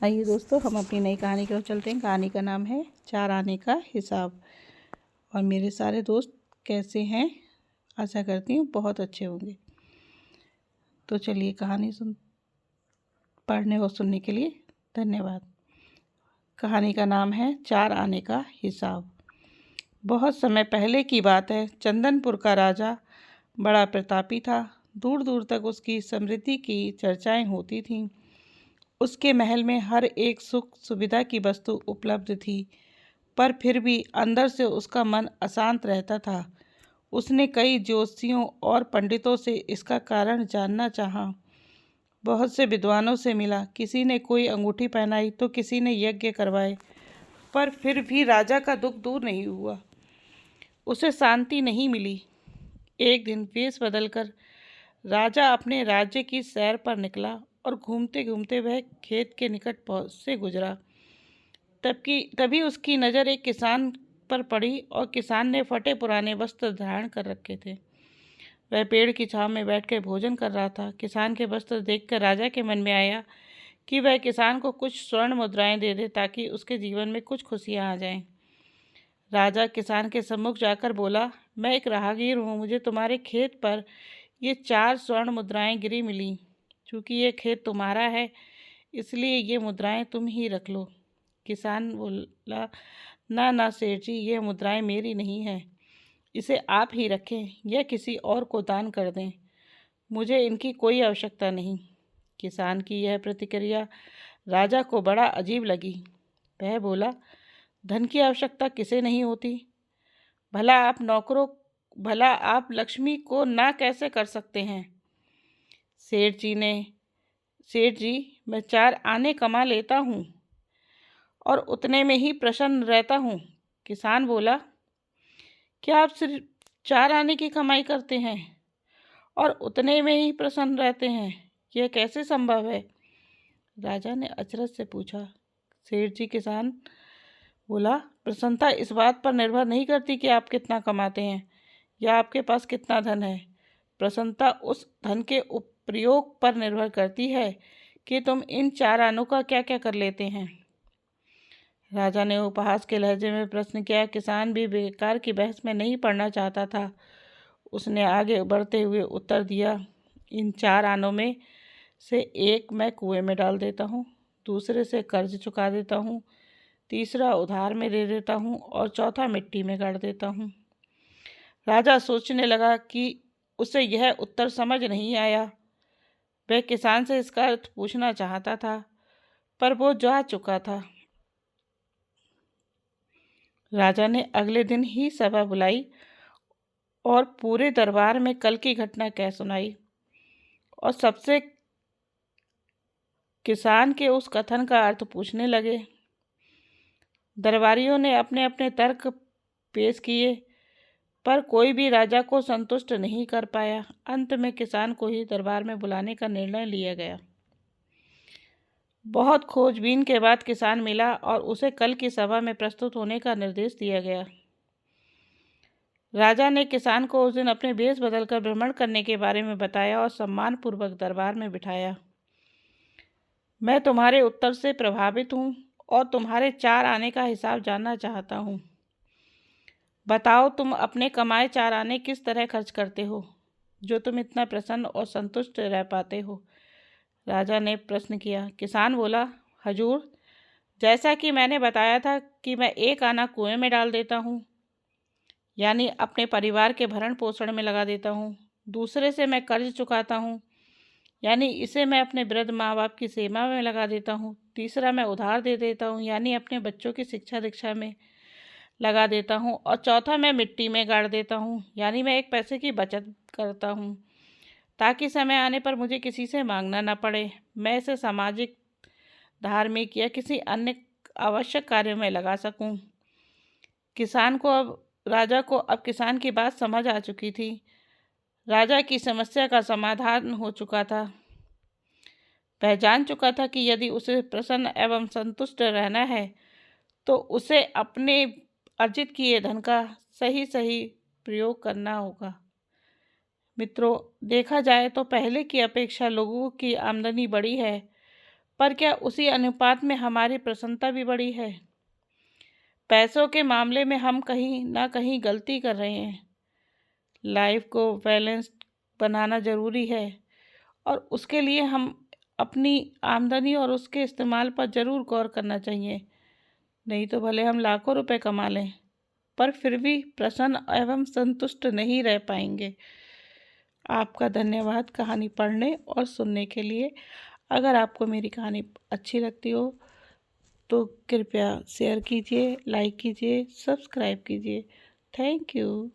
आइए दोस्तों, हम अपनी नई कहानी की ओर चलते हैं। कहानी का नाम है 4 आने का हिसाब। और मेरे सारे दोस्त कैसे हैं? आशा करती हूँ बहुत अच्छे होंगे। तो चलिए कहानी पढ़ने और सुनने के लिए धन्यवाद। कहानी का नाम है 4 आने का हिसाब। बहुत समय पहले की बात है। चंदनपुर का राजा बड़ा प्रतापी था। दूर दूर तक उसकी समृद्धि की चर्चाएं होती थीं। उसके महल में हर एक सुख सुविधा की वस्तु उपलब्ध थी, पर फिर भी अंदर से उसका मन अशांत रहता था। उसने कई ज्योतिषियों और पंडितों से इसका कारण जानना चाहा। बहुत से विद्वानों से मिला। किसी ने कोई अंगूठी पहनाई तो किसी ने यज्ञ करवाए, पर फिर भी राजा का दुख दूर नहीं हुआ। उसे शांति नहीं मिली। एक दिन वेश बदलकर राजा अपने राज्य की सैर पर निकला और घूमते घूमते वह खेत के निकट से गुजरा। तभी उसकी नज़र एक किसान पर पड़ी और किसान ने फटे पुराने वस्त्र धारण कर रखे थे। वह पेड़ की छांव में बैठकर भोजन कर रहा था। किसान के वस्त्र देखकर राजा के मन में आया कि वह किसान को कुछ स्वर्ण मुद्राएं दे दे ताकि उसके जीवन में कुछ खुशियां आ जाएं। राजा किसान के सम्मुख जाकर बोला, मैं एक राहगीर हूँ। मुझे तुम्हारे खेत पर ये 4 स्वर्ण मुद्राएं गिरी मिली। चूँकि ये खेत तुम्हारा है, इसलिए ये मुद्राएं तुम ही रख लो। किसान बोला, ना ना सेठ जी, ये मुद्राएं मेरी नहीं हैं। इसे आप ही रखें या किसी और को दान कर दें। मुझे इनकी कोई आवश्यकता नहीं। किसान की यह प्रतिक्रिया राजा को बड़ा अजीब लगी। वह बोला, धन की आवश्यकता किसे नहीं होती? भला आप लक्ष्मी को ना कैसे कर सकते हैं? सेठ जी, मैं 4 आने कमा लेता हूँ और उतने में ही प्रसन्न रहता हूँ। किसान बोला, क्या आप सिर्फ 4 आने की कमाई करते हैं और उतने में ही प्रसन्न रहते हैं? यह कैसे संभव है? राजा ने अचरज से पूछा। सेठ जी, किसान बोला, प्रसन्नता इस बात पर निर्भर नहीं करती कि आप कितना कमाते हैं या आपके पास कितना धन है। प्रसन्नता उस धन के उपयोग पर निर्भर करती है कि तुम इन 4 आनों का क्या क्या कर लेते हैं। राजा ने उपहास के लहजे में प्रश्न किया। किसान भी बेकार की बहस में नहीं पड़ना चाहता था। उसने आगे बढ़ते हुए उत्तर दिया, इन 4 आनों में से एक मैं कुएं में डाल देता हूँ, दूसरे से कर्ज चुका देता हूँ, तीसरा उधार में दे देता हूँ और चौथा मिट्टी में गाड़ देता हूँ। राजा सोचने लगा कि उसे यह उत्तर समझ नहीं आया। वह किसान से इसका अर्थ पूछना चाहता था, पर वो जा चुका था। राजा ने अगले दिन ही सभा बुलाई और पूरे दरबार में कल की घटना कह सुनाई और सबसे किसान के उस कथन का अर्थ पूछने लगे। दरबारियों ने अपने अपने तर्क पेश किए, पर कोई भी राजा को संतुष्ट नहीं कर पाया। अंत में किसान को ही दरबार में बुलाने का निर्णय लिया गया। बहुत खोजबीन के बाद किसान मिला और उसे कल की सभा में प्रस्तुत होने का निर्देश दिया गया। राजा ने किसान को उस दिन अपने वेश बदलकर भ्रमण करने के बारे में बताया और सम्मानपूर्वक दरबार में बिठाया। मैं तुम्हारे उत्तर से प्रभावित हूँ और तुम्हारे 4 आने का हिसाब जानना चाहता हूँ। बताओ, तुम अपने कमाए 4 आने किस तरह खर्च करते हो, जो तुम इतना प्रसन्न और संतुष्ट रह पाते हो? राजा ने प्रश्न किया। किसान बोला, हजूर, जैसा कि मैंने बताया था कि मैं 1 आना कुएं में डाल देता हूँ, यानी अपने परिवार के भरण पोषण में लगा देता हूँ। दूसरे से मैं कर्ज चुकाता हूँ, यानी इसे मैं अपने वृद्ध माँ बाप की सेवा में लगा देता हूँ। तीसरा मैं उधार दे देता हूँ, यानी अपने बच्चों की शिक्षा दीक्षा में लगा देता हूँ। और चौथा मैं मिट्टी में गाड़ देता हूँ, यानी मैं एक पैसे की बचत करता हूँ ताकि समय आने पर मुझे किसी से मांगना ना पड़े। मैं इसे सामाजिक, धार्मिक या किसी अन्य आवश्यक कार्य में लगा सकूं। राजा को अब किसान की बात समझ आ चुकी थी। राजा की समस्या का समाधान हो चुका था। वह जान चुका था कि यदि उसे प्रसन्न एवं संतुष्ट रहना है तो उसे अपने अर्जित किए धन का सही सही प्रयोग करना होगा। मित्रों, देखा जाए तो पहले की अपेक्षा लोगों की आमदनी बढ़ी है, पर क्या उसी अनुपात में हमारी प्रसन्नता भी बढ़ी है? पैसों के मामले में हम कहीं ना कहीं गलती कर रहे हैं। लाइफ को बैलेंस बनाना ज़रूरी है और उसके लिए हम अपनी आमदनी और उसके इस्तेमाल पर ज़रूर गौर करना चाहिए। नहीं तो भले हम लाखों रुपए कमा लें, पर फिर भी प्रसन्न एवं संतुष्ट नहीं रह पाएंगे। आपका धन्यवाद कहानी पढ़ने और सुनने के लिए। अगर आपको मेरी कहानी अच्छी लगती हो तो कृपया शेयर कीजिए, लाइक कीजिए, सब्सक्राइब कीजिए। Thank you.